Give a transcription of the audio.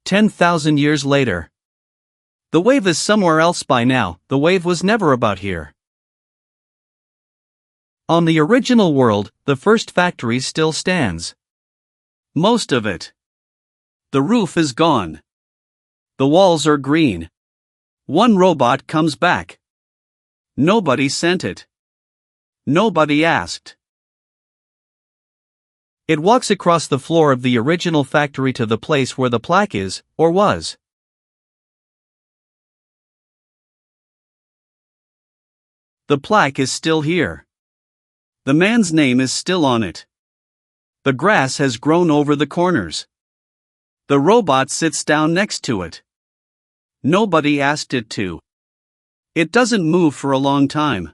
10,000 years later. The wave is somewhere else by now, the wave was never about here. On the original world, the first factory still stands. Most of it. The roof is gone. The walls are green. One robot comes back. Nobody sent it. Nobody asked. It walks across the floor of the original factory to the place where the plaque is, or was. The plaque is still here. The man's name is still on it. The grass has grown over the corners. The robot sits down next to it. Nobody asked it to. It doesn't move for a long time.